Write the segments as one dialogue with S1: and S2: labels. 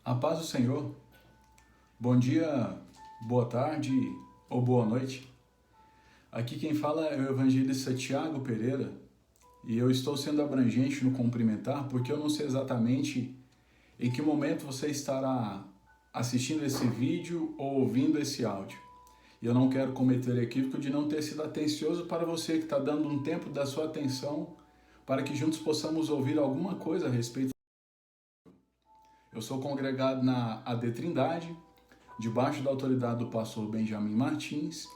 S1: A paz do Senhor. Bom dia, boa tarde ou boa noite. Aqui quem fala é o evangelista Tiago Pereira e eu estou sendo abrangente no cumprimentar porque eu não sei exatamente em que momento você estará assistindo esse vídeo ou ouvindo esse áudio. E eu não quero cometer o equívoco de não ter sido atencioso para você que está dando um tempo da sua atenção para que juntos possamos ouvir alguma coisa a respeito. Eu sou congregado na AD Trindade, debaixo da autoridade do pastor Benjamin Martins,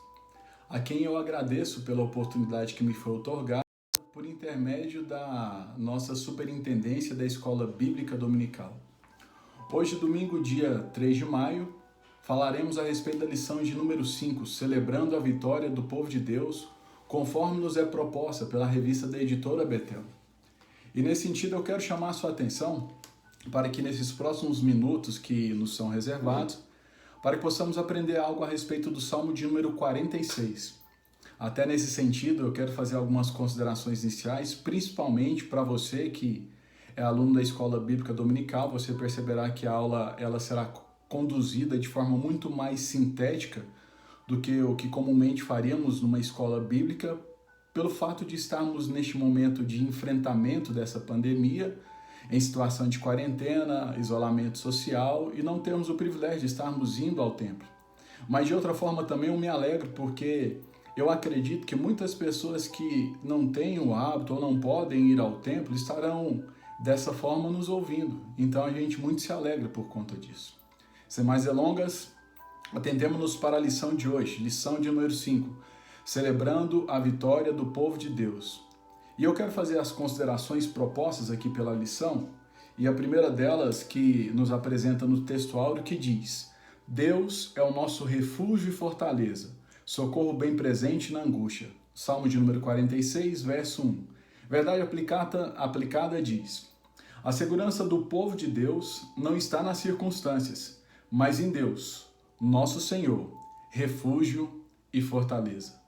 S1: a quem eu agradeço pela oportunidade que me foi outorgada por intermédio da nossa superintendência da Escola Bíblica Dominical. Hoje, domingo, dia 3 de maio, falaremos a respeito da lição de número 5, celebrando a vitória do povo de Deus, conforme nos é proposta pela revista da editora Betel. E nesse sentido eu quero chamar a sua atenção para que nesses próximos minutos que nos são reservados, para que possamos aprender algo a respeito do Salmo de número 46. Até nesse sentido, eu quero fazer algumas considerações iniciais, principalmente para você que é aluno da Escola Bíblica Dominical. Você perceberá que a aula ela será conduzida de forma muito mais sintética do que o que comumente faríamos numa escola bíblica, pelo fato de estarmos neste momento de enfrentamento dessa pandemia, em situação de quarentena, isolamento social e não termos o privilégio de estarmos indo ao templo. Mas de outra forma também eu me alegro porque eu acredito que muitas pessoas que não têm o hábito ou não podem ir ao templo estarão dessa forma nos ouvindo. Então a gente muito se alegra por conta disso. Sem mais delongas, atendemos-nos para a lição de hoje, lição de número 5, celebrando a vitória do povo de Deus. E eu quero fazer as considerações propostas aqui pela lição, e a primeira delas que nos apresenta no texto áureo que diz: Deus é o nosso refúgio e fortaleza, socorro bem presente na angústia. Salmo de número 46, verso 1. Verdade aplicada diz: a segurança do povo de Deus não está nas circunstâncias, mas em Deus, nosso Senhor, refúgio e fortaleza.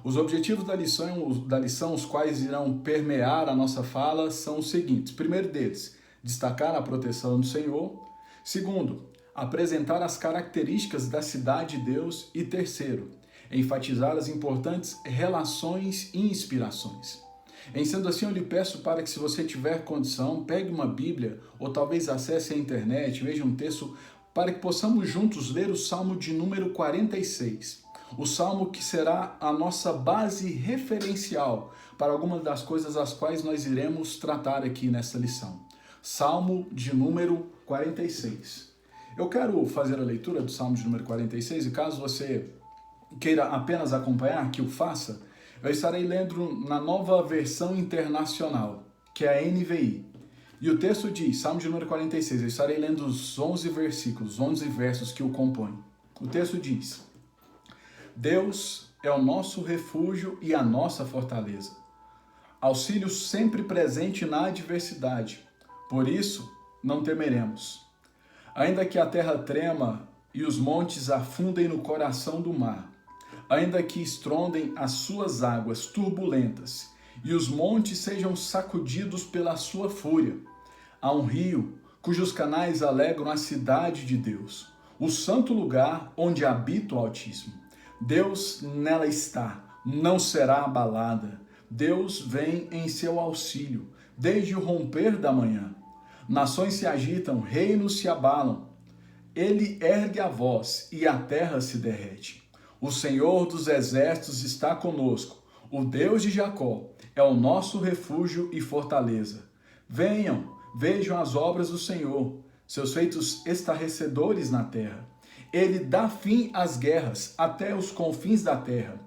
S1: Os objetivos da lição, os quais irão permear a nossa fala, são os seguintes. Primeiro deles, destacar a proteção do Senhor. Segundo, apresentar as características da cidade de Deus. E terceiro, enfatizar as importantes relações e inspirações. Em sendo assim, eu lhe peço para que, se você tiver condição, pegue uma Bíblia ou talvez acesse a internet, veja um texto, para que possamos juntos ler o Salmo de número 46. O Salmo que será a nossa base referencial para algumas das coisas as quais nós iremos tratar aqui nessa lição. Salmo de número 46. Eu quero fazer a leitura do Salmo de número 46 e caso você queira apenas acompanhar, que o faça, eu estarei lendo na nova versão internacional, que é a NVI. E o texto diz, Salmo de número 46, eu estarei lendo os 11 versículos, 11 versos que o compõem. O texto diz: Deus é o nosso refúgio e a nossa fortaleza, auxílio sempre presente na adversidade. Por isso, não temeremos. Ainda que a terra trema e os montes afundem no coração do mar, ainda que estrondem as suas águas turbulentas e os montes sejam sacudidos pela sua fúria, há um rio cujos canais alegram a cidade de Deus, o santo lugar onde habita o Altíssimo. Deus nela está, não será abalada. Deus vem em seu auxílio, desde o romper da manhã. Nações se agitam, reinos se abalam. Ele ergue a voz e a terra se derrete. O Senhor dos exércitos está conosco. O Deus de Jacó é o nosso refúgio e fortaleza. Venham, vejam as obras do Senhor, seus feitos estarrecedores na terra. Ele dá fim às guerras até os confins da terra.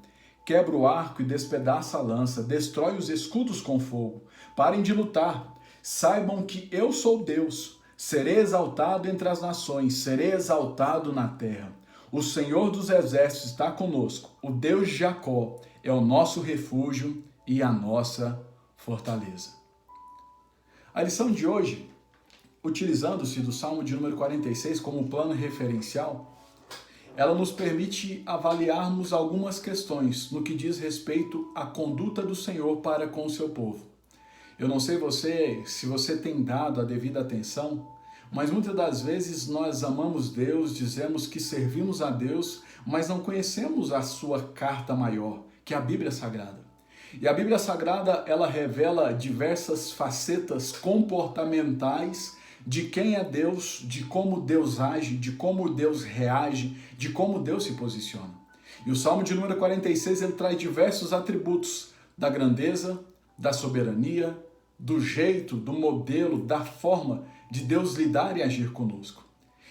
S1: Quebra o arco e despedaça a lança, destrói os escudos com fogo. Parem de lutar. Saibam que eu sou Deus. Serei exaltado entre as nações, serei exaltado na terra. O Senhor dos exércitos está conosco. O Deus de Jacó é o nosso refúgio e a nossa fortaleza. A lição de hoje, utilizando-se do Salmo de número 46 como plano referencial, ela nos permite avaliarmos algumas questões no que diz respeito à conduta do Senhor para com o seu povo. Eu não sei se você tem dado a devida atenção, Mas muitas das vezes nós amamos Deus, dizemos que servimos a Deus, mas não conhecemos a sua carta maior, que é a Bíblia Sagrada. E a Bíblia Sagrada, ela revela diversas facetas comportamentais de quem é Deus, de como Deus age, de como Deus reage, de como Deus se posiciona. E o Salmo de número 46, ele traz diversos atributos da grandeza, da soberania, do jeito, do modelo, da forma de Deus lidar e agir conosco.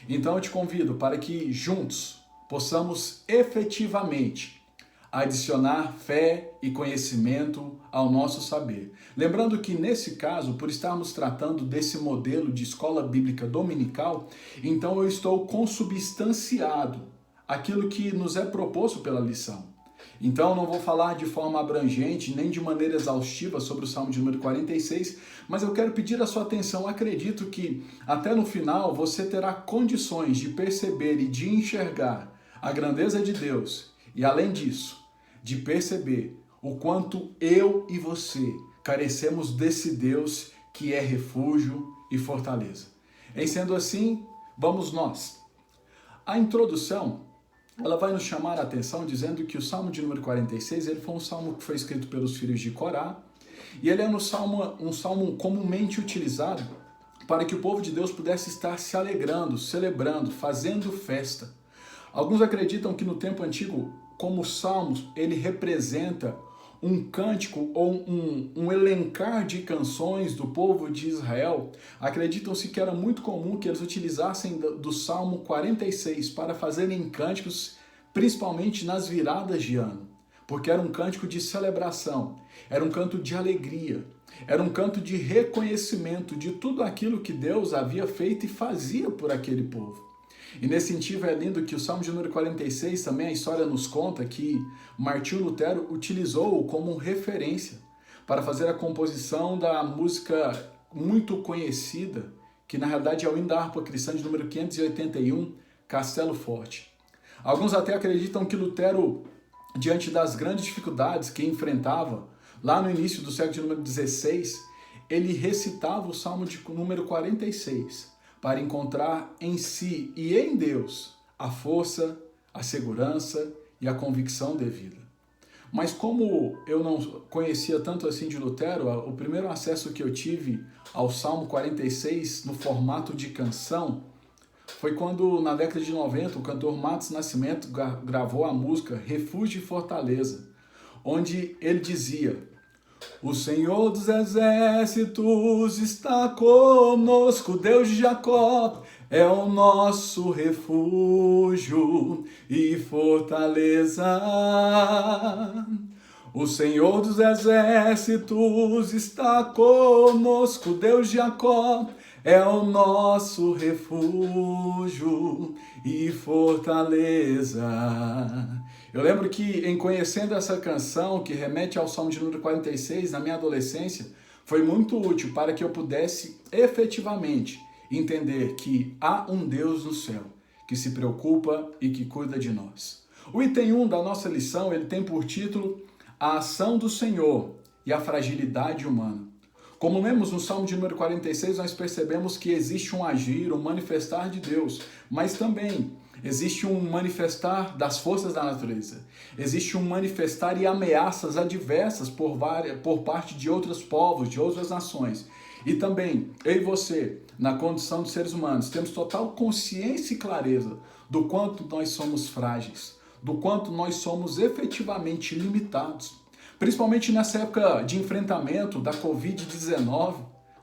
S1: Então eu te convido para que juntos possamos efetivamente adicionar fé e conhecimento ao nosso saber. Lembrando que nesse caso, por estarmos tratando desse modelo de escola bíblica dominical, então eu estou consubstanciado aquilo que nos é proposto pela lição. Então, não vou falar de forma abrangente, nem de maneira exaustiva sobre o Salmo de número 46, mas eu quero pedir a sua atenção. Acredito que até no final você terá condições de perceber e de enxergar a grandeza de Deus e, além disso, de perceber o quanto eu e você carecemos desse Deus que é refúgio e fortaleza. Em sendo assim, vamos nós. A introdução, ela vai nos chamar a atenção dizendo que o Salmo de número 46, ele foi um salmo que foi escrito pelos filhos de Corá, e ele é um salmo comumente utilizado para que o povo de Deus pudesse estar se alegrando, celebrando, fazendo festa. Alguns acreditam que no tempo antigo, como salmos, ele representa um cântico ou um elencar de canções do povo de Israel. Acreditam-se que era muito comum que eles utilizassem do Salmo 46 para fazerem cânticos, principalmente nas viradas de ano, porque era um cântico de celebração, era um canto de alegria, era um canto de reconhecimento de tudo aquilo que Deus havia feito e fazia por aquele povo. E nesse sentido é lindo que o Salmo de número 46, também a história nos conta que Martinho Lutero utilizou-o como referência para fazer a composição da música muito conhecida, que na realidade é o hino da harpa cristã de número 581, Castelo Forte. Alguns até acreditam que Lutero, diante das grandes dificuldades que enfrentava, lá no início do século de número 16, ele recitava o Salmo de número 46, para encontrar em si e em Deus a força, a segurança e a convicção devida. Mas como eu não conhecia tanto assim de Lutero, o primeiro acesso que eu tive ao Salmo 46 no formato de canção foi quando, na década de 90, o cantor Matos Nascimento gravou a música Refúgio e Fortaleza, onde ele dizia: o Senhor dos Exércitos está conosco, Deus de Jacó é o nosso refúgio e fortaleza. O Senhor dos Exércitos está conosco, Deus de Jacó é o nosso refúgio e fortaleza. Eu lembro que em conhecendo essa canção, que remete ao Salmo de número 46, na minha adolescência, foi muito útil para que eu pudesse efetivamente entender que há um Deus no céu que se preocupa e que cuida de nós. O item 1 da nossa lição, ele tem por título A Ação do Senhor e a Fragilidade Humana. Como lemos no Salmo de número 46, nós percebemos que existe um agir, um manifestar de Deus, mas também existe um manifestar das forças da natureza. Existe um manifestar e ameaças adversas por parte de outros povos, de outras nações. E também, eu e você, na condição de seres humanos, temos total consciência e clareza do quanto nós somos frágeis, do quanto nós somos efetivamente limitados. Principalmente nessa época de enfrentamento da Covid-19,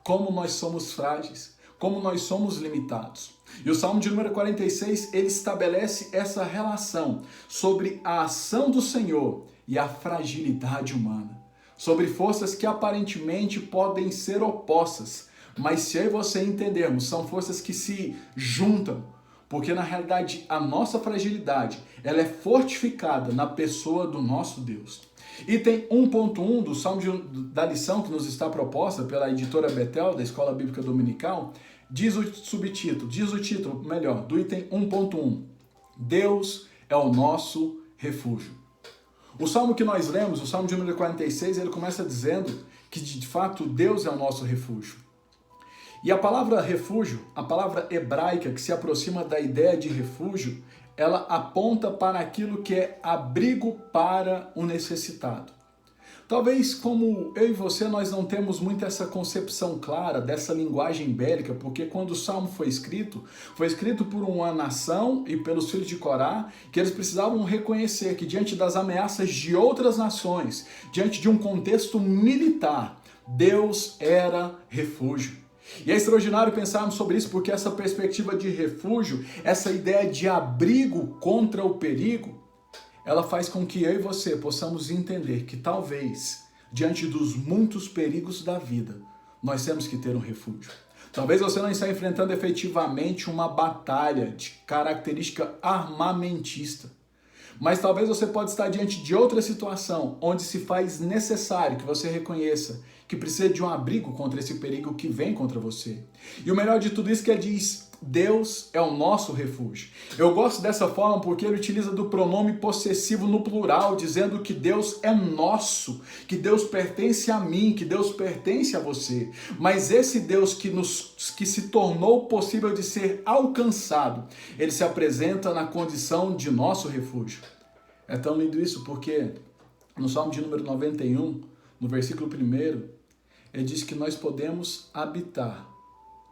S1: como nós somos frágeis, como nós somos limitados. E o Salmo de número 46, ele estabelece essa relação sobre a ação do Senhor e a fragilidade humana, sobre forças que aparentemente podem ser opostas, mas se eu e você entendermos, são forças que se juntam, porque na realidade a nossa fragilidade, ela é fortificada na pessoa do nosso Deus. Item 1.1 do Salmo da lição que nos está proposta pela editora Betel, da Escola Bíblica Dominical, diz o título do item 1.1, Deus é o nosso refúgio. O salmo que nós lemos, o Salmo de número 46, ele começa dizendo que de fato Deus é o nosso refúgio. E a palavra refúgio, a palavra hebraica que se aproxima da ideia de refúgio, ela aponta para aquilo que é abrigo para o necessitado. Talvez como eu e você nós não temos muito essa concepção clara dessa linguagem bélica, porque quando o Salmo foi escrito por uma nação e pelos filhos de Corá, que eles precisavam reconhecer que diante das ameaças de outras nações, diante de um contexto militar, Deus era refúgio. E é extraordinário pensarmos sobre isso, porque essa perspectiva de refúgio, essa ideia de abrigo contra o perigo, ela faz com que eu e você possamos entender que talvez, diante dos muitos perigos da vida, nós temos que ter um refúgio. Talvez você não esteja enfrentando efetivamente uma batalha de característica armamentista, mas talvez você pode estar diante de outra situação onde se faz necessário que você reconheça que precisa de um abrigo contra esse perigo que vem contra você. E o melhor de tudo isso que ele diz, Deus é o nosso refúgio. Eu gosto dessa forma porque ele utiliza do pronome possessivo no plural, dizendo que Deus é nosso, que Deus pertence a mim, que Deus pertence a você. Mas esse Deus que se tornou possível de ser alcançado, ele se apresenta na condição de nosso refúgio. É tão lindo isso porque no Salmo de número 91, no versículo 1, ele diz que nós podemos habitar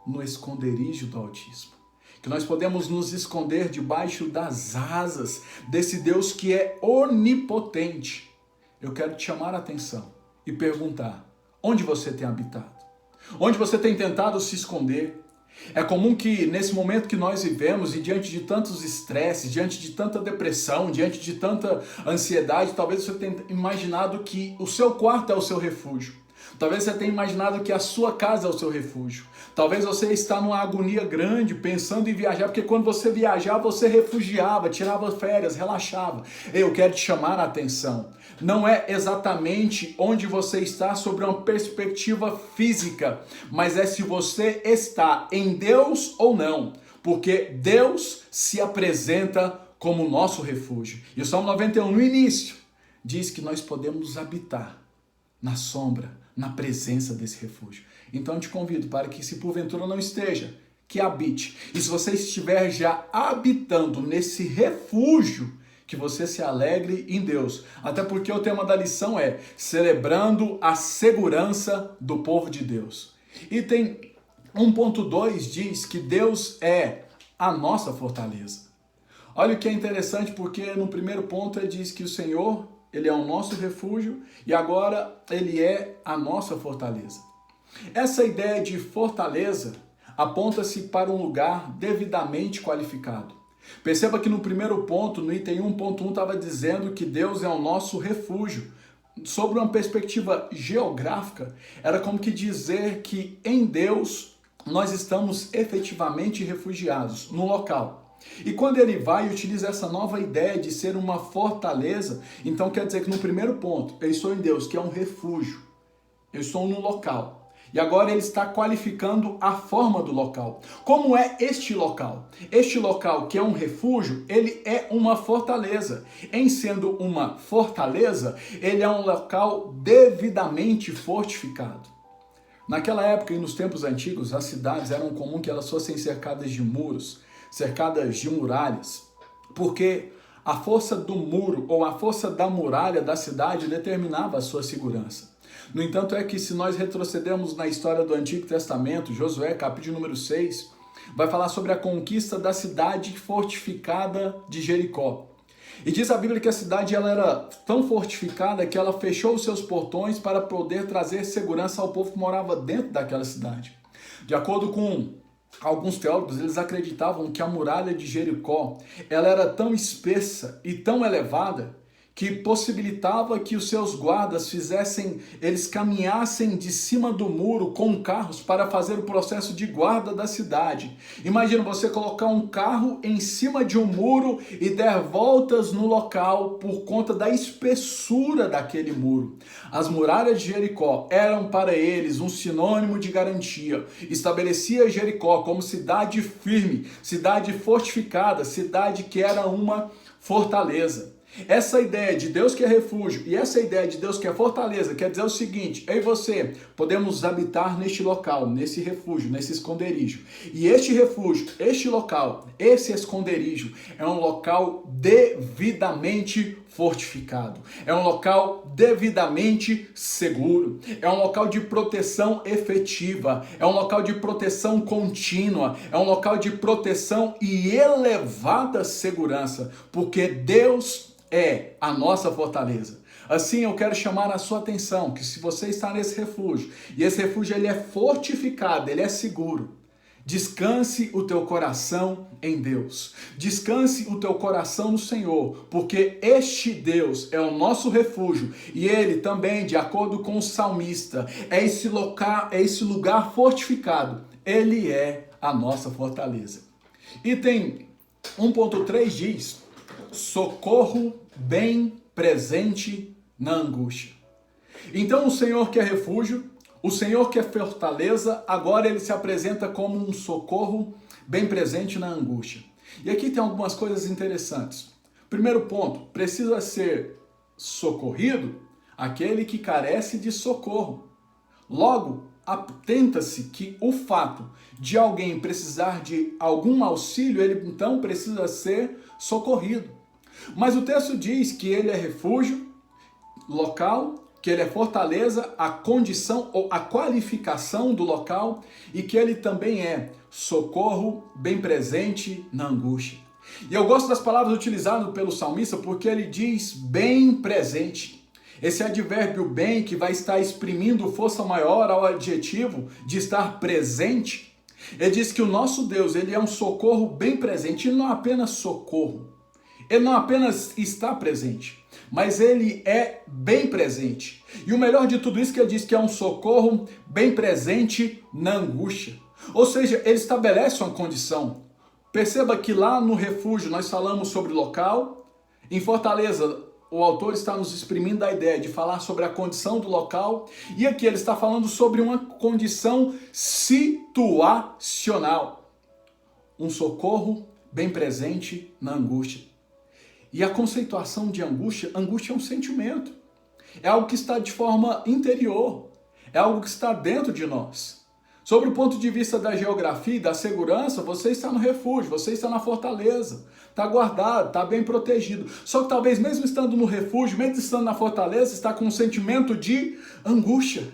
S1: no esconderijo do Altíssimo, que nós podemos nos esconder debaixo das asas desse Deus que é onipotente. Eu quero te chamar a atenção e perguntar, onde você tem habitado? Onde você tem tentado se esconder? É comum que nesse momento que nós vivemos e diante de tantos estresses, diante de tanta depressão, diante de tanta ansiedade, talvez você tenha imaginado que o seu quarto é o seu refúgio. Talvez você tenha imaginado que a sua casa é o seu refúgio. Talvez você está numa agonia grande, pensando em viajar, porque quando você viajava, você refugiava, tirava férias, relaxava. Eu quero te chamar a atenção. Não é exatamente onde você está sobre uma perspectiva física, mas é se você está em Deus ou não. Porque Deus se apresenta como nosso refúgio. E o Salmo 91, no início, diz que nós podemos habitar na sombra, na presença desse refúgio. Então eu te convido para que, se porventura não esteja, que habite. E se você estiver já habitando nesse refúgio, que você se alegre em Deus. Até porque o tema da lição é celebrando a segurança do povo de Deus. Item 1.2 diz que Deus é a nossa fortaleza. Olha o que é interessante, porque no primeiro ponto ele diz que o Senhor, ele é o nosso refúgio e agora ele é a nossa fortaleza. Essa ideia de fortaleza aponta-se para um lugar devidamente qualificado. Perceba que no primeiro ponto, no item 1.1, estava dizendo que Deus é o nosso refúgio. Sobre uma perspectiva geográfica, era como que dizer que em Deus nós estamos efetivamente refugiados no local. E quando ele vai e utiliza essa nova ideia de ser uma fortaleza, então quer dizer que no primeiro ponto, eu estou em Deus, que é um refúgio. Eu estou no local. E agora ele está qualificando a forma do local. Como é este local? Este local, que é um refúgio, ele é uma fortaleza. Em sendo uma fortaleza, ele é um local devidamente fortificado. Naquela época e nos tempos antigos, as cidades eram comum que elas fossem cercadas de muros, cercadas de muralhas, porque a força do muro ou a força da muralha da cidade determinava a sua segurança. No entanto, é que se nós retrocedermos na história do Antigo Testamento, Josué, capítulo número 6, vai falar sobre a conquista da cidade fortificada de Jericó. E diz a Bíblia que a cidade ela era tão fortificada que ela fechou os seus portões para poder trazer segurança ao povo que morava dentro daquela cidade. De acordo com alguns teólogos, eles acreditavam que a muralha de Jericó ela era tão espessa e tão elevada que possibilitava que os seus guardas eles caminhassem de cima do muro com carros para fazer o processo de guarda da cidade. Imagina você colocar um carro em cima de um muro e der voltas no local por conta da espessura daquele muro. As muralhas de Jericó eram para eles um sinônimo de garantia. Estabelecia Jericó como cidade firme, cidade fortificada, cidade que era uma fortaleza. Essa ideia de Deus que é refúgio e essa ideia de Deus que é fortaleza quer dizer o seguinte: eu e você podemos habitar neste local, nesse refúgio, nesse esconderijo. E este refúgio, este local, esse esconderijo é um local devidamente fortificado. É um local devidamente seguro. É um local de proteção efetiva. É um local de proteção contínua. É um local de proteção e elevada segurança, porque Deus é a nossa fortaleza. Assim, eu quero chamar a sua atenção que se você está nesse refúgio, e esse refúgio ele é fortificado, ele é seguro, descanse o teu coração em Deus. Descanse o teu coração no Senhor, porque este Deus é o nosso refúgio e ele também, de acordo com o salmista, é esse lugar fortificado. Ele é a nossa fortaleza. Item 1.3 diz: socorro bem presente na angústia. Então o Senhor que é refúgio, o Senhor que é fortaleza, agora ele se apresenta como um socorro bem presente na angústia. E aqui tem algumas coisas interessantes. Primeiro ponto, precisa ser socorrido aquele que carece de socorro. Logo, atenta-se que o fato de alguém precisar de algum auxílio, ele então precisa ser socorrido. Mas o texto diz que ele é refúgio, local, que ele é fortaleza, a condição ou a qualificação do local e que ele também é socorro bem presente na angústia. E eu gosto das palavras utilizadas pelo salmista porque ele diz bem presente. Esse advérbio bem que vai estar exprimindo força maior ao adjetivo de estar presente. Ele diz que o nosso Deus, ele é um socorro bem presente, e não apenas socorro. Ele não apenas está presente, mas ele é bem presente. E o melhor de tudo isso que ele diz que é um socorro bem presente na angústia. Ou seja, ele estabelece uma condição. Perceba que lá no refúgio nós falamos sobre local. Em Fortaleza, o autor está nos exprimindo a ideia de falar sobre a condição do local. E aqui ele está falando sobre uma condição situacional. Um socorro bem presente na angústia. E a conceituação de angústia é um sentimento. É algo que está de forma interior. É algo que está dentro de nós. Sobre o ponto de vista da geografia e da segurança, você está no refúgio, você está na fortaleza. Está guardado, está bem protegido. Só que talvez mesmo estando no refúgio, mesmo estando na fortaleza, está com um sentimento de angústia.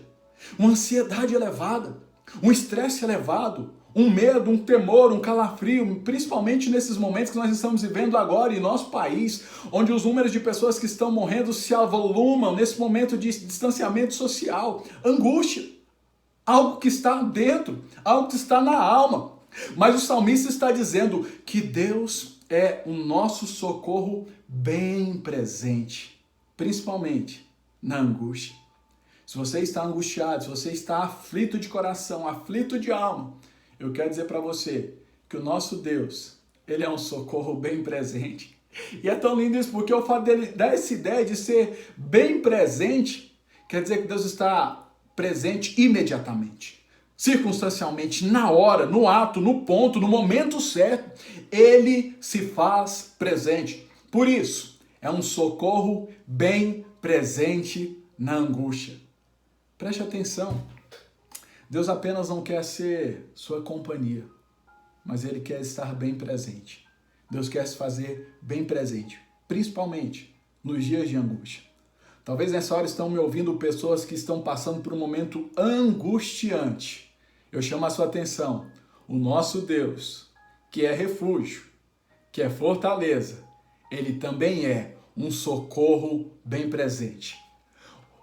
S1: Uma ansiedade elevada, um estresse elevado, um medo, um temor, um calafrio, principalmente nesses momentos que nós estamos vivendo agora em nosso país, onde os números de pessoas que estão morrendo se avolumam nesse momento de distanciamento social. Angústia, algo que está dentro, algo que está na alma. Mas o salmista está dizendo que Deus é o nosso socorro bem presente, principalmente na angústia. Se você está angustiado, se você está aflito de coração, aflito de alma, eu quero dizer para você que o nosso Deus, ele é um socorro bem presente. E é tão lindo isso, porque o fato dele dar essa ideia de ser bem presente, quer dizer que Deus está presente imediatamente, circunstancialmente, na hora, no ato, no ponto, no momento certo, ele se faz presente. Por isso, é um socorro bem presente na angústia. Preste atenção. Deus apenas não quer ser sua companhia, mas ele quer estar bem presente. Deus quer se fazer bem presente, principalmente nos dias de angústia. Talvez nessa hora estão me ouvindo pessoas que estão passando por um momento angustiante. Eu chamo a sua atenção. O nosso Deus, que é refúgio, que é fortaleza, ele também é um socorro bem presente.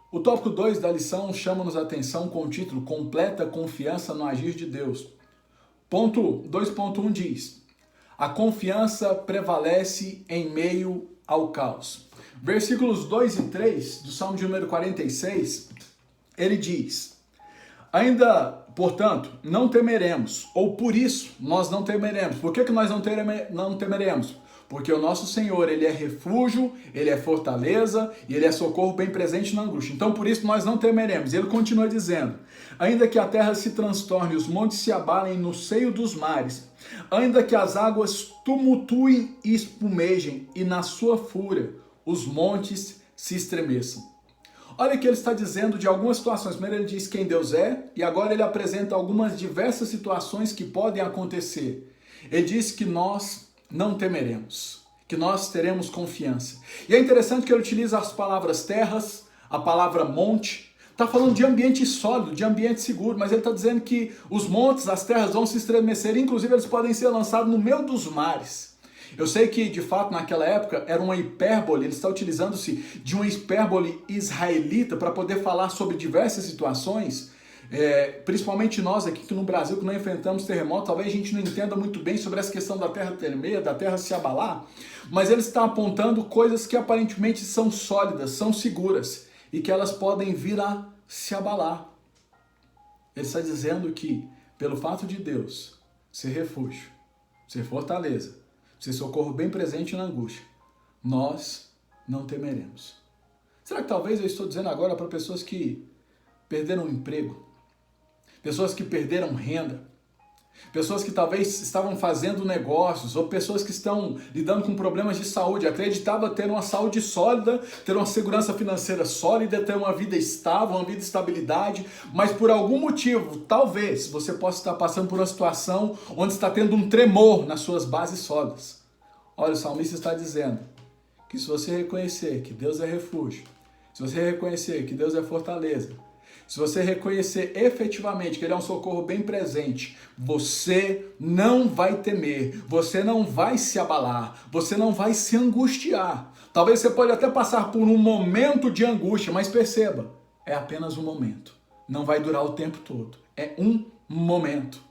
S1: O tópico 2 da lição chama-nos a atenção com o título Completa Confiança no Agir de Deus. Ponto 2.1 diz: a confiança prevalece em meio ao caos. Versículos 2 e 3 do Salmo de número 46, ele diz: ainda, portanto, não temeremos, ou por isso nós não temeremos. Por que nós não temeremos? Porque o nosso Senhor, ele é refúgio, ele é fortaleza e ele é socorro bem presente na angústia. Então, por isso, nós não temeremos. Ele continua dizendo: ainda que a terra se transtorne, os montes se abalem no seio dos mares, ainda que as águas tumultuem e espumejem, e na sua fúria os montes se estremeçam. Olha o que ele está dizendo de algumas situações. Primeiro ele diz quem Deus é, e agora ele apresenta algumas diversas situações que podem acontecer. Ele diz que nós não temeremos, que nós teremos confiança. E é interessante que ele utiliza as palavras terras, a palavra monte. Está falando de ambiente sólido, de ambiente seguro, mas ele está dizendo que os montes, as terras vão se estremecer, inclusive eles podem ser lançados no meio dos mares. Eu sei que, de fato, naquela época era uma hipérbole, ele está utilizando-se de uma hipérbole israelita para poder falar sobre diversas situações, principalmente nós aqui que no Brasil, que não enfrentamos terremoto, talvez a gente não entenda muito bem sobre essa questão da terra tremer, da terra se abalar, mas ele está apontando coisas que aparentemente são sólidas, são seguras, e que elas podem vir a se abalar. Ele está dizendo que, pelo fato de Deus ser refúgio, ser fortaleza, ser socorro bem presente na angústia, nós não temeremos. Será que talvez eu estou dizendo agora para pessoas que perderam o emprego, pessoas que perderam renda, pessoas que talvez estavam fazendo negócios, ou pessoas que estão lidando com problemas de saúde, acreditava ter uma saúde sólida, ter uma segurança financeira sólida, ter uma vida estável, uma vida de estabilidade, mas por algum motivo, talvez você possa estar passando por uma situação onde está tendo um tremor nas suas bases sólidas. Olha, o salmista está dizendo que se você reconhecer que Deus é refúgio, se você reconhecer que Deus é fortaleza, se você reconhecer efetivamente que Ele é um socorro bem presente, você não vai temer, você não vai se abalar, você não vai se angustiar. Talvez você pode até passar por um momento de angústia, mas perceba, é apenas um momento. Não vai durar o tempo todo. É um momento.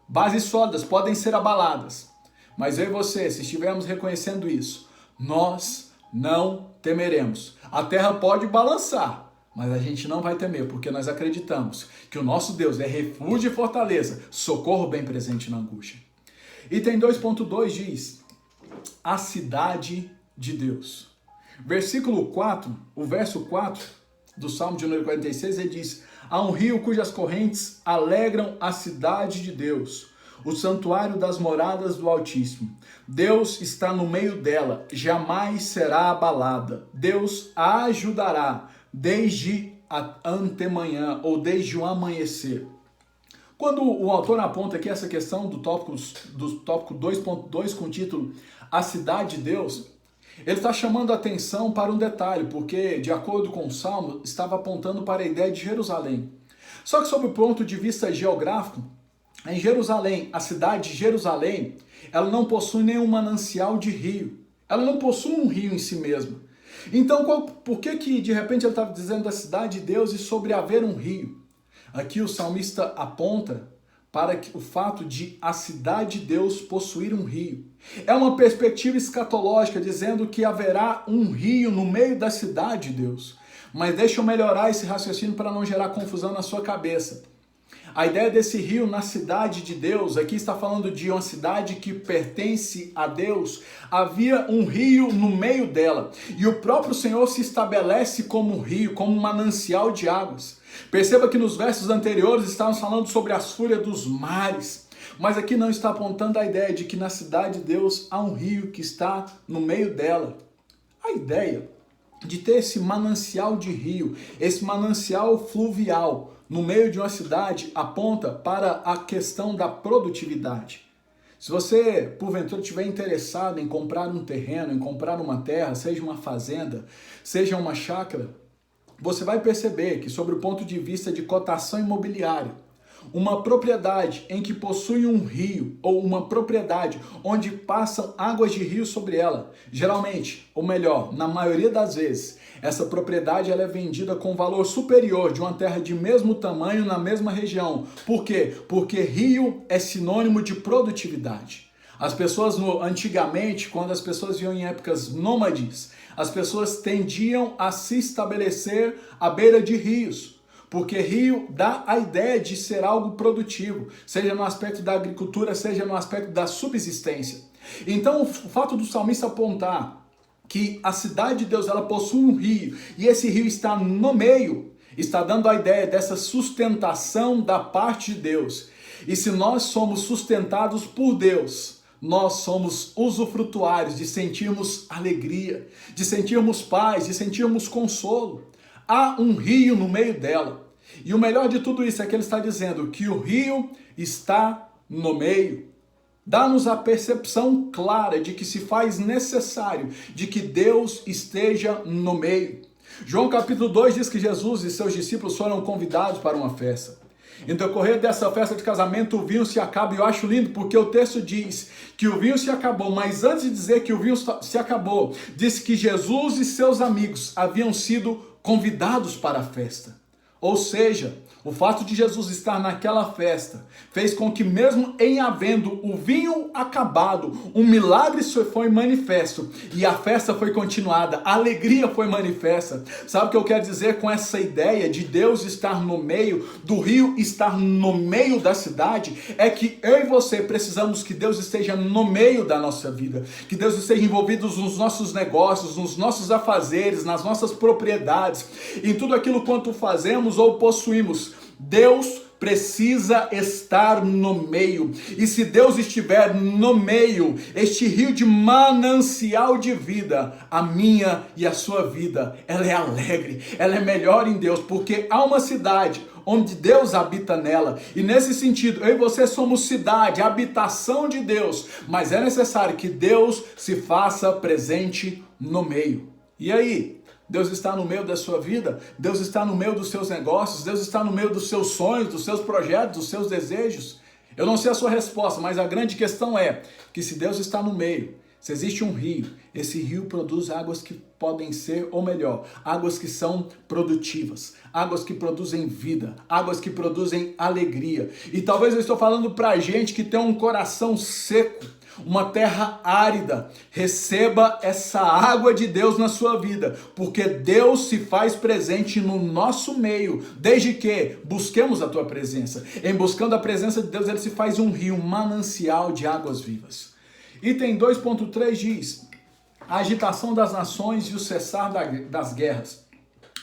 S1: Bases sólidas podem ser abaladas, mas eu e você, se estivermos reconhecendo isso, nós não temeremos. A terra pode balançar, mas a gente não vai temer, porque nós acreditamos que o nosso Deus é refúgio e fortaleza, socorro bem presente na angústia. Item 2.2 diz, a cidade de Deus. Versículo 4, o verso 4 do Salmo de número 46, ele diz, há um rio cujas correntes alegram a cidade de Deus, o santuário das moradas do Altíssimo. Deus está no meio dela, jamais será abalada. Deus a ajudará desde a antemanhã ou desde o amanhecer. Quando o autor aponta aqui essa questão do tópico 2.2 com o título A Cidade de Deus, ele está chamando a atenção para um detalhe, porque, de acordo com o Salmo, estava apontando para a ideia de Jerusalém. Só que, sob o ponto de vista geográfico, em Jerusalém, a cidade de Jerusalém, ela não possui nenhum manancial de rio. Ela não possui um rio em si mesma. Então, por que de repente ele estava dizendo da cidade de Deus e sobre haver um rio? Aqui o salmista aponta para o fato de a cidade de Deus possuir um rio. É uma perspectiva escatológica dizendo que haverá um rio no meio da cidade de Deus. Mas deixa eu melhorar esse raciocínio para não gerar confusão na sua cabeça. A ideia desse rio na cidade de Deus, aqui está falando de uma cidade que pertence a Deus, havia um rio no meio dela, e o próprio Senhor se estabelece como um rio, como um manancial de águas. Perceba que nos versos anteriores estávamos falando sobre as fúrias dos mares, mas aqui não está apontando a ideia de que na cidade de Deus há um rio que está no meio dela. A ideia de ter esse manancial de rio, esse manancial fluvial, no meio de uma cidade, aponta para a questão da produtividade. Se você, porventura, estiver interessado em comprar um terreno, em comprar uma terra, seja uma fazenda, seja uma chácara, você vai perceber que, sobre o ponto de vista de cotação imobiliária, uma propriedade em que possui um rio ou uma propriedade onde passam águas de rio sobre ela, geralmente, ou melhor, na maioria das vezes, essa propriedade ela é vendida com valor superior de uma terra de mesmo tamanho na mesma região. Por quê? Porque rio é sinônimo de produtividade. As pessoas, antigamente, quando as pessoas viviam em épocas nômades, as pessoas tendiam a se estabelecer à beira de rios. Porque rio dá a ideia de ser algo produtivo, seja no aspecto da agricultura, seja no aspecto da subsistência. Então, o fato do salmista apontar que a cidade de Deus ela possui um rio, e esse rio está no meio, está dando a ideia dessa sustentação da parte de Deus. E se nós somos sustentados por Deus, nós somos usufrutuários de sentirmos alegria, de sentirmos paz, de sentirmos consolo. Há um rio no meio dela. E o melhor de tudo isso é que ele está dizendo que o rio está no meio. Dá-nos a percepção clara de que se faz necessário de que Deus esteja no meio. João capítulo 2 diz que Jesus e seus discípulos foram convidados para uma festa. Em decorrer dessa festa de casamento, o vinho se acaba, e eu acho lindo porque o texto diz que o vinho se acabou, mas antes de dizer que o vinho se acabou, diz que Jesus e seus amigos haviam sido convidados para a festa. Ou seja, o fato de Jesus estar naquela festa fez com que, mesmo em havendo o vinho acabado, um milagre foi manifesto e a festa foi continuada, a alegria foi manifesta. Sabe o que eu quero dizer com essa ideia de Deus estar no meio, do rio estar no meio da cidade? É que eu e você precisamos que Deus esteja no meio da nossa vida, que Deus esteja envolvido nos nossos negócios, nos nossos afazeres, nas nossas propriedades, em tudo aquilo quanto fazemos ou possuímos. Deus precisa estar no meio, e se Deus estiver no meio, este rio de manancial de vida, a minha e a sua vida, ela é alegre, ela é melhor em Deus, porque há uma cidade onde Deus habita nela, e nesse sentido, eu e você somos cidade, habitação de Deus, mas é necessário que Deus se faça presente no meio. E aí? Deus está no meio da sua vida, Deus está no meio dos seus negócios, Deus está no meio dos seus sonhos, dos seus projetos, dos seus desejos. Eu não sei a sua resposta, mas a grande questão é que se Deus está no meio, se existe um rio, esse rio produz águas que podem ser, ou melhor, águas que são produtivas, águas que produzem vida, águas que produzem alegria. E talvez eu estou falando para gente que tem um coração seco, uma terra árida. Receba essa água de Deus na sua vida, porque Deus se faz presente no nosso meio, desde que busquemos a tua presença. Em buscando a presença de Deus, ele se faz um rio, um manancial de águas vivas. Item 2.3 diz: a agitação das nações e o cessar das guerras.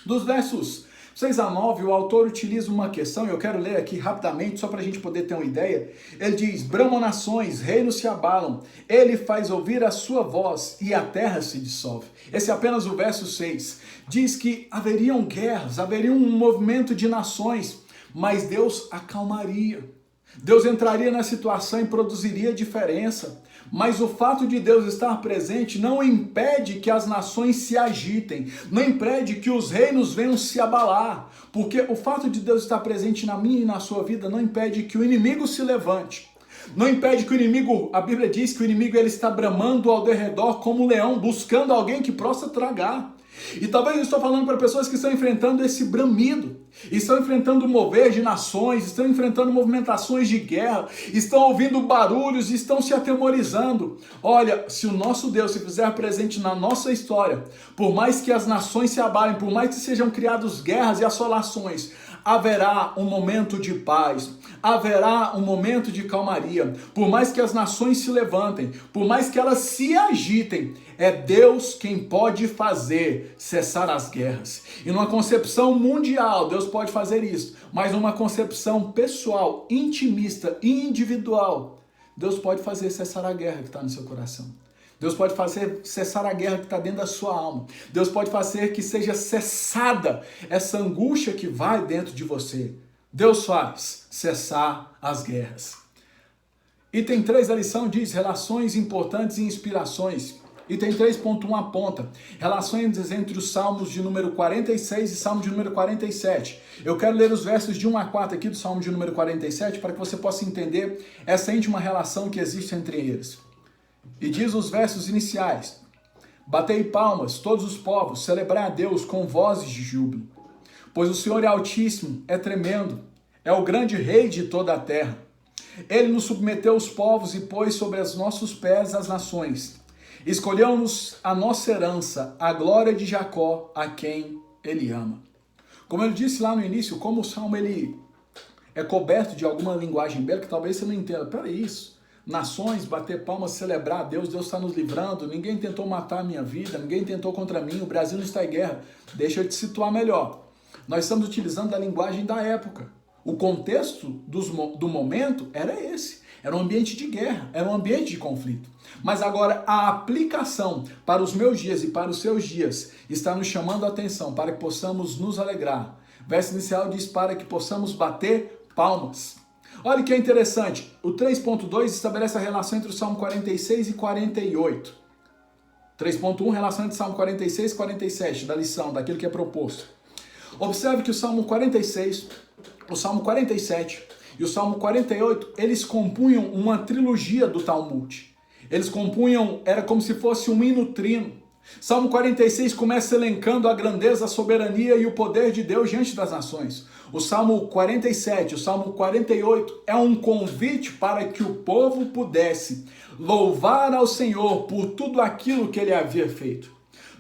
S1: Dos versos 6 a 9, o autor utiliza uma questão, eu quero ler aqui rapidamente, só para a gente poder ter uma ideia. Ele diz: bramam nações, reinos se abalam, ele faz ouvir a sua voz e a terra se dissolve. Esse é apenas o verso 6. Diz que haveriam guerras, haveria um movimento de nações, mas Deus acalmaria. Deus entraria na situação e produziria diferença. Mas o fato de Deus estar presente não impede que as nações se agitem, não impede que os reinos venham se abalar, porque o fato de Deus estar presente na minha e na sua vida não impede que o inimigo se levante. Não impede que o inimigo, a Bíblia diz que o inimigo ele está bramando ao derredor como um leão, buscando alguém que possa tragar. E talvez eu estou falando para pessoas que estão enfrentando esse bramido, estão enfrentando o mover de nações, estão enfrentando movimentações de guerra, estão ouvindo barulhos e estão se atemorizando. Olha, se o nosso Deus se fizer presente na nossa história, por mais que as nações se abalem, por mais que sejam criadas guerras e assolações, haverá um momento de paz, haverá um momento de calmaria. Por mais que as nações se levantem, por mais que elas se agitem, é Deus quem pode fazer cessar as guerras. E numa concepção mundial, Deus pode fazer isso, mas numa concepção pessoal, intimista e individual, Deus pode fazer cessar a guerra que está no seu coração. Deus pode fazer cessar a guerra que está dentro da sua alma. Deus pode fazer que seja cessada essa angústia que vai dentro de você. Deus faz cessar as guerras. Item 3 da lição diz relações importantes e inspirações. Item 3.1 aponta relações entre os salmos de número 46 e salmo de número 47. Eu quero ler os versos de 1 a 4 aqui do salmo de número 47 para que você possa entender essa íntima relação que existe entre eles. E diz os versos iniciais: batei palmas, todos os povos, celebrai a Deus com vozes de júbilo. Pois o Senhor é altíssimo, é tremendo, é o grande rei de toda a terra. Ele nos submeteu os povos e pôs sobre os nossos pés as nações. Escolheu-nos a nossa herança, a glória de Jacó, a quem ele ama. Como eu disse lá no início, como o salmo ele é coberto de alguma linguagem bela que talvez você não entenda. Peraí, isso. Nações, bater palmas, celebrar a Deus, Deus está nos livrando, ninguém tentou matar a minha vida, ninguém tentou contra mim, o Brasil não está em guerra. Deixa eu te situar melhor. Nós estamos utilizando a linguagem da época. O contexto do momento era esse. Era um ambiente de guerra, era um ambiente de conflito. Mas agora a aplicação para os meus dias e para os seus dias está nos chamando a atenção para que possamos nos alegrar. O verso inicial diz para que possamos bater palmas. Olha que é interessante, o 3.2 estabelece a relação entre o Salmo 46 e 48. 3.1, relação entre Salmo 46 e 47, da lição, daquilo que é proposto. Observe que o Salmo 46, o Salmo 47 e o Salmo 48, eles compunham uma trilogia do Talmud. Eles compunham, era como se fosse um hino trino. Salmo 46 começa elencando a grandeza, a soberania e o poder de Deus diante das nações. O Salmo 47, o Salmo 48 é um convite para que o povo pudesse louvar ao Senhor por tudo aquilo que ele havia feito.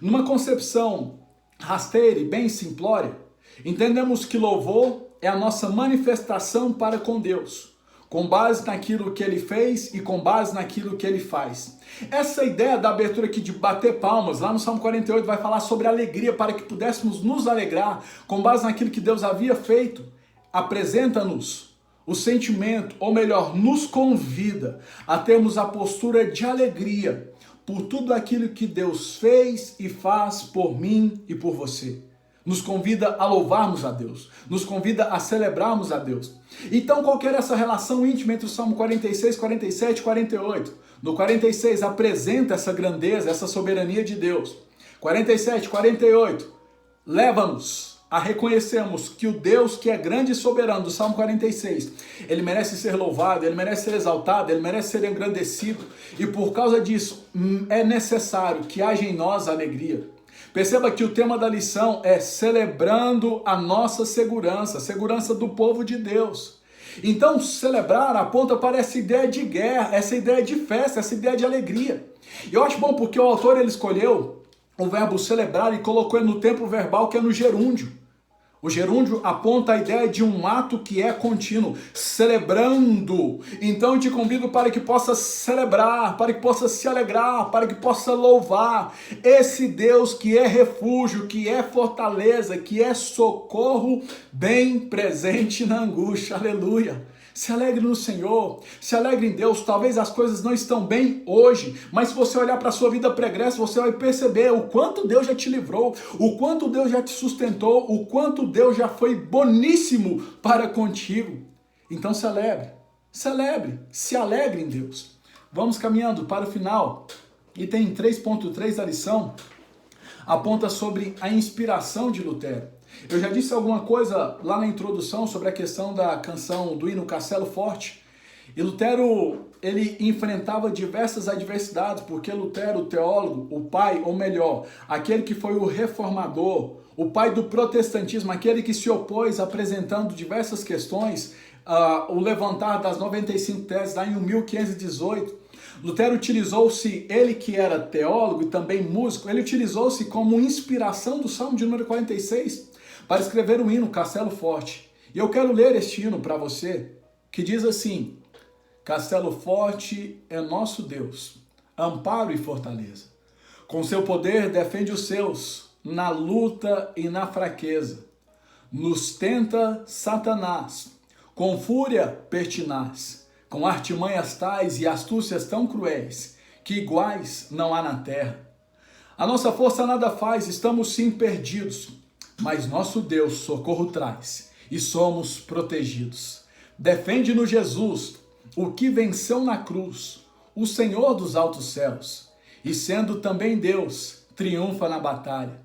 S1: Numa concepção rasteira e bem simplória, entendemos que louvor é a nossa manifestação para com Deus, com base naquilo que ele fez e com base naquilo que ele faz. Essa ideia da abertura aqui de bater palmas, lá no Salmo 48 vai falar sobre alegria, para que pudéssemos nos alegrar com base naquilo que Deus havia feito. Apresenta-nos o sentimento, ou melhor, nos convida a termos a postura de alegria por tudo aquilo que Deus fez e faz por mim e por você. Nos convida a louvarmos a Deus, nos convida a celebrarmos a Deus. Então, qual que era essa relação íntima entre o Salmo 46, 47 e 48? No 46, apresenta essa grandeza, essa soberania de Deus. 47, 48, leva-nos a reconhecermos que o Deus que é grande e soberano, do Salmo 46, ele merece ser louvado, ele merece ser exaltado, ele merece ser engrandecido. E por causa disso, é necessário que haja em nós alegria. Perceba que o tema da lição é celebrando a nossa segurança, a segurança do povo de Deus. Então, celebrar aponta para essa ideia de guerra, essa ideia de festa, essa ideia de alegria. E eu acho bom porque o autor ele escolheu o verbo celebrar e colocou ele no tempo verbal, que é no gerúndio. O gerúndio aponta a ideia de um ato que é contínuo, celebrando. Então eu te convido para que possa celebrar, para que possa se alegrar, para que possa louvar esse Deus que é refúgio, que é fortaleza, que é socorro bem presente na angústia. Aleluia! Se alegre no Senhor, se alegre em Deus. Talvez as coisas não estão bem hoje, mas se você olhar para a sua vida pregressa, você vai perceber o quanto Deus já te livrou, o quanto Deus já te sustentou, o quanto Deus já foi boníssimo para contigo. Então celebre, se alegre em Deus. Vamos caminhando para o final. Item 3.3 da lição aponta sobre a inspiração de Lutero. Eu já disse alguma coisa lá na introdução sobre a questão da canção do hino Castelo Forte. E Lutero, ele enfrentava diversas adversidades, porque Lutero, o teólogo, o pai, ou melhor, aquele que foi o reformador, o pai do protestantismo, aquele que se opôs apresentando diversas questões, o levantar das 95 teses lá em 1518, Lutero utilizou-se, ele que era teólogo e também músico, ele utilizou-se como inspiração do Salmo de número 46 para escrever o hino Castelo Forte. E eu quero ler este hino para você, que diz assim: Castelo forte é nosso Deus, amparo e fortaleza. Com seu poder defende os seus, na luta e na fraqueza. Nos tenta Satanás, com fúria pertinaz, com artimanhas tais e astúcias tão cruéis, que iguais não há na terra. A nossa força nada faz, estamos sim perdidos, mas nosso Deus socorro traz, e somos protegidos. Defende-nos Jesus, o que venceu na cruz, o Senhor dos altos céus, e sendo também Deus, triunfa na batalha.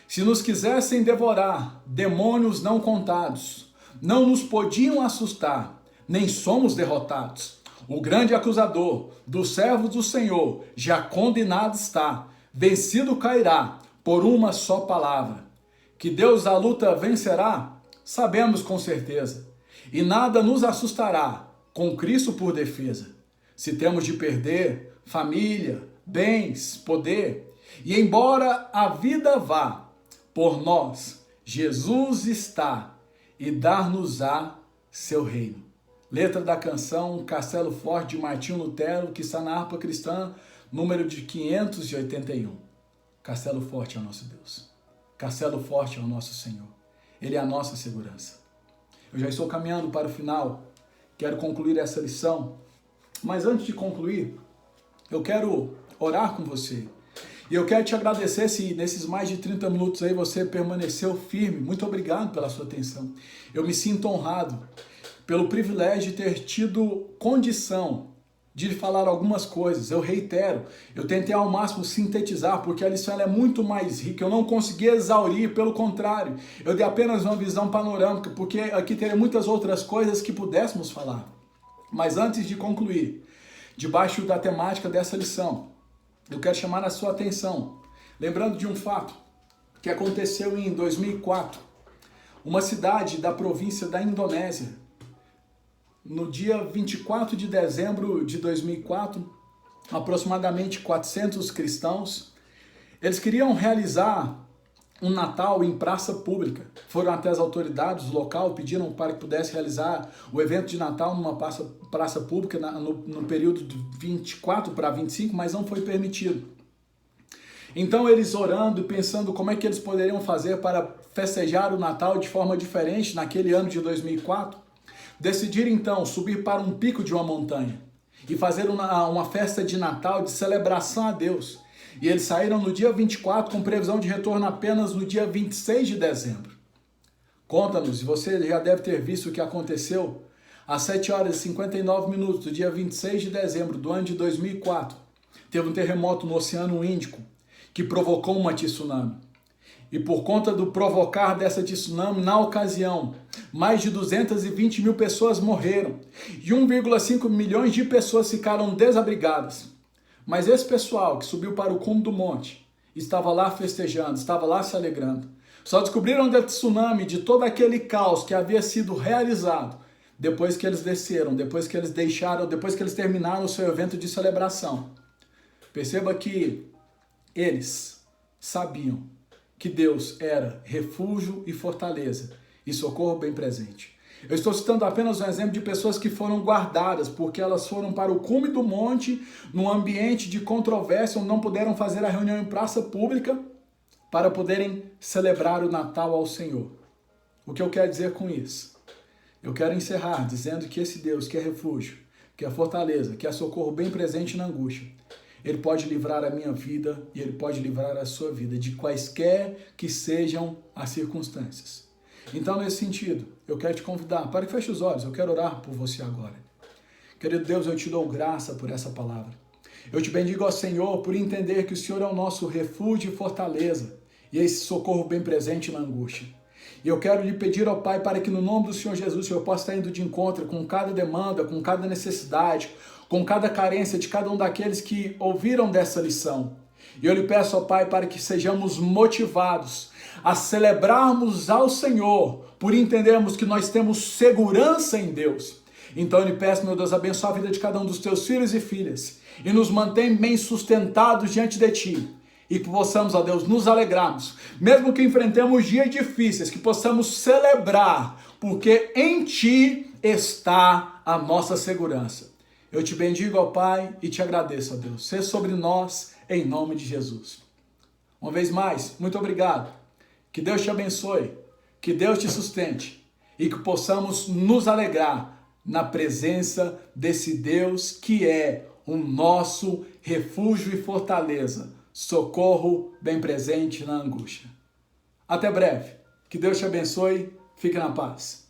S1: Se nos quisessem devorar, demônios não contados, não nos podiam assustar, nem somos derrotados. O grande acusador dos servos do Senhor já condenado está, vencido cairá por uma só palavra. Que Deus a luta vencerá, sabemos com certeza, e nada nos assustará, com Cristo por defesa. Se temos de perder família, bens, poder, e embora a vida vá, por nós Jesus está, e dar-nos-á seu reino. Letra da canção Castelo Forte, de Martinho Lutero, que está na harpa cristã, número de 581. Castelo Forte é o nosso Deus. Castelo Forte é o nosso Senhor. Ele é a nossa segurança. Eu já estou caminhando para o final. Quero concluir essa lição Mas antes de concluir, eu quero orar com você. E eu quero te agradecer se nesses mais de 30 minutos aí você permaneceu firme. Muito obrigado pela sua atenção. Eu me sinto honrado pelo privilégio de ter tido condição de falar algumas coisas. Eu reitero, eu tentei ao máximo sintetizar, porque a lição é muito mais rica. Eu não consegui exaurir, pelo contrário. Eu dei apenas uma visão panorâmica, porque aqui teria muitas outras coisas que pudéssemos falar. Mas antes de concluir, debaixo da temática dessa lição, eu quero chamar a sua atenção, lembrando de um fato que aconteceu em 2004, uma cidade da província da Indonésia, no dia 24 de dezembro de 2004, aproximadamente 400 cristãos, eles queriam realizar um Natal em praça pública. Foram até as autoridades do local, pediram para que pudesse realizar o evento de Natal numa praça pública no período de 24 para 25, mas não foi permitido. Então eles orando e pensando como é que eles poderiam fazer para festejar o Natal de forma diferente naquele ano de 2004, decidiram então subir para um pico de uma montanha e fazer uma festa de Natal de celebração a Deus. E eles saíram no dia 24 com previsão de retorno apenas no dia 26 de dezembro. Conta-nos, e você já deve ter visto o que aconteceu, às 7 horas e 59 minutos do dia 26 de dezembro do ano de 2004, teve um terremoto no Oceano Índico que provocou uma tsunami. E por conta do provocar dessa tsunami, na ocasião, mais de 220 mil pessoas morreram e 1,5 milhões de pessoas ficaram desabrigadas. Mas esse pessoal que subiu para o cume do monte estava lá festejando, estava lá se alegrando. Só descobriram da tsunami, de todo aquele caos que havia sido realizado, depois que eles desceram, depois que eles terminaram o seu evento de celebração. Perceba que eles sabiam que Deus era refúgio e fortaleza e socorro bem presente. Eu estou citando apenas um exemplo de pessoas que foram guardadas, porque elas foram para o cume do monte, num ambiente de controvérsia, onde não puderam fazer a reunião em praça pública, para poderem celebrar o Natal ao Senhor. O que eu quero dizer com isso? Eu quero encerrar dizendo que esse Deus, que é refúgio, que é fortaleza, que é socorro bem presente na angústia, Ele pode livrar a minha vida e Ele pode livrar a sua vida, de quaisquer que sejam as circunstâncias. Então, nesse sentido, eu quero te convidar para que feche os olhos, eu quero orar por você agora. Querido Deus, eu te dou graça por essa palavra. Eu te bendigo ao Senhor por entender que o Senhor é o nosso refúgio e fortaleza, e esse socorro bem presente na angústia. E eu quero lhe pedir ao Pai para que no nome do Senhor Jesus, o Senhor possa estar indo de encontro com cada demanda, com cada necessidade, com cada carência de cada um daqueles que ouviram dessa lição. E eu lhe peço ao Pai para que sejamos motivados a celebrarmos ao Senhor, por entendermos que nós temos segurança em Deus. Então eu lhe peço, meu Deus, abençoa a vida de cada um dos teus filhos e filhas, e nos mantém bem sustentados diante de Ti, e que possamos, ó Deus, nos alegrarmos, mesmo que enfrentemos dias difíceis, que possamos celebrar, porque em Ti está a nossa segurança. Eu te bendigo, ó Pai, e te agradeço, ó Deus. Seja sobre nós, em nome de Jesus. Uma vez mais, muito obrigado. Que Deus te abençoe, que Deus te sustente e que possamos nos alegrar na presença desse Deus que é o nosso refúgio e fortaleza, socorro bem presente na angústia. Até breve. Que Deus te abençoe. Fique na paz.